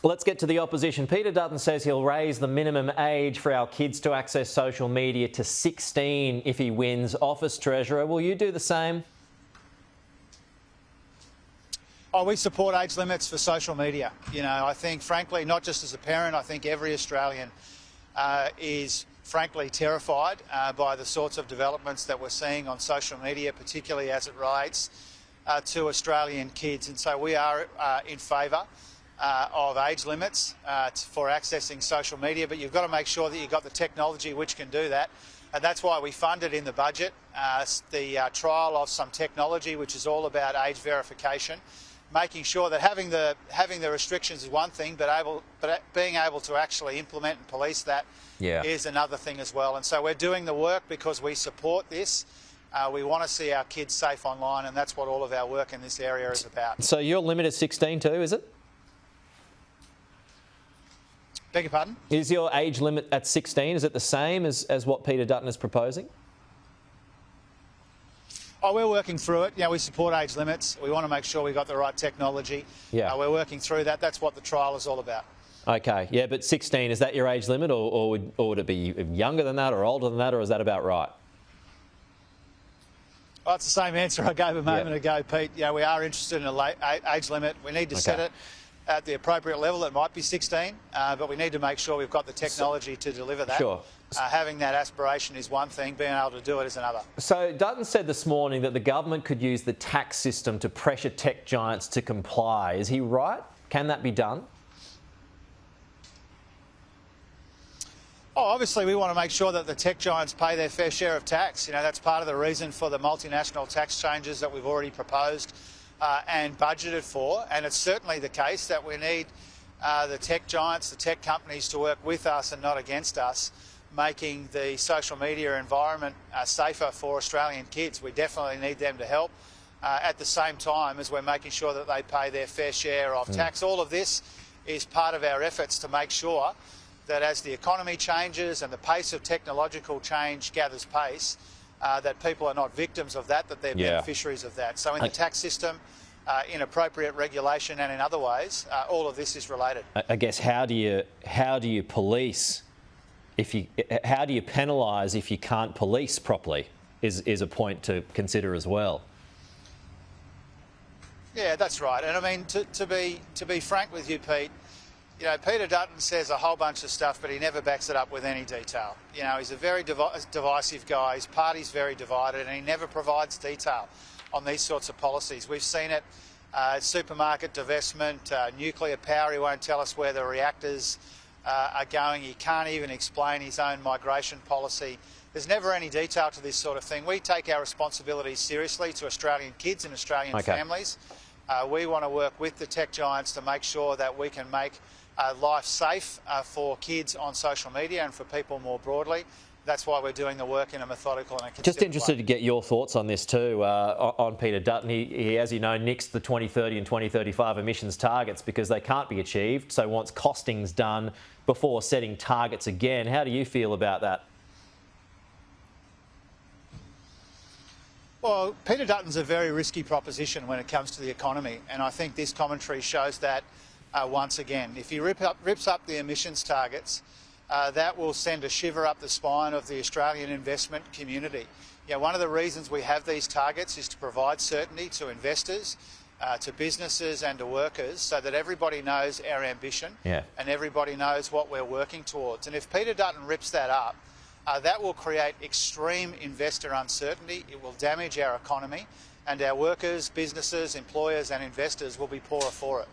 Let's get to the opposition. Peter Dutton says he'll raise the minimum age for our kids to access social media to 16 if he wins office treasurer. Will you do the same? Oh, we support age limits for social media. You know, I think, frankly, not just as a parent, I think every Australian is frankly terrified by the sorts of developments that we're seeing on social media, particularly as it relates to Australian kids. And so we are in favour of age limits for accessing social media, but you've got to make sure that you've got the technology which can do that. And that's why we funded in the budget the trial of some technology which is all about age verification, making sure that having the restrictions is one thing, but being able to actually implement and police that is another thing as well. And so we're doing the work because we support this. We want to see our kids safe online, and that's what all of our work in this area is about. So your limit is 16 too, is it? Beg your pardon? Is your age limit at 16, is it the same as what Peter Dutton is proposing? Oh, we're working through it. Yeah, we support age limits. We want to make sure we've got the right technology. Yeah. We're working through that. That's what the trial is all about. Okay, yeah, but 16, is that your age limit, or would it be younger than that or older than that, or is that about right? Well, it's the same answer I gave a moment ago, Pete. Yeah, we are interested in an age limit. We need to set it at the appropriate level. It might be 16, but we need to make sure we've got the technology to deliver that. Sure. Having that aspiration is one thing, being able to do it is another. So Dutton said this morning that the government could use the tax system to pressure tech giants to comply. Is he right? Can that be done? Oh, obviously we want to make sure that the tech giants pay their fair share of tax. You know, that's part of the reason for the multinational tax changes that we've already proposed and budgeted for. And it's certainly the case that we need the tech giants, the tech companies to work with us and not against us, making the social media environment safer for Australian kids. We definitely need them to help at the same time as we're making sure that they pay their fair share of tax. All of this is part of our efforts to make sure that as the economy changes and the pace of technological change gathers pace, that people are not victims of that, that they're beneficiaries of that. So in the tax system, in appropriate regulation and in other ways, all of this is related. I guess how do you police how do you penalise if you can't police properly is a point to consider as well. Yeah, that's right. And I mean, to be frank with you, Pete, you know, Peter Dutton says a whole bunch of stuff, but he never backs it up with any detail. You know, he's a very divisive guy. His party's very divided, and he never provides detail on these sorts of policies. We've seen it, supermarket divestment, nuclear power. He won't tell us where the reactors are going. He can't even explain his own migration policy. There's never any detail to this sort of thing. We take our responsibilities seriously to Australian kids and Australian families. We want to work with the tech giants to make sure that we can make life safe for kids on social media and for people more broadly. That's why we're doing the work in a methodical and a consistent Just interested to get your thoughts on this too, on Peter Dutton. He, as you know, nixed the 2030 and 2035 emissions targets because they can't be achieved, so wants costings done before setting targets again. How do you feel about that? Well, Peter Dutton's a very risky proposition when it comes to the economy, and I think this commentary shows that once again. If he rips up the emissions targets, that will send a shiver up the spine of the Australian investment community. You know, one of the reasons we have these targets is to provide certainty to investors, to businesses and to workers, so that everybody knows our ambition and everybody knows what we're working towards. And if Peter Dutton rips that up, that will create extreme investor uncertainty. It will damage our economy, and our workers, businesses, employers and investors will be poorer for it.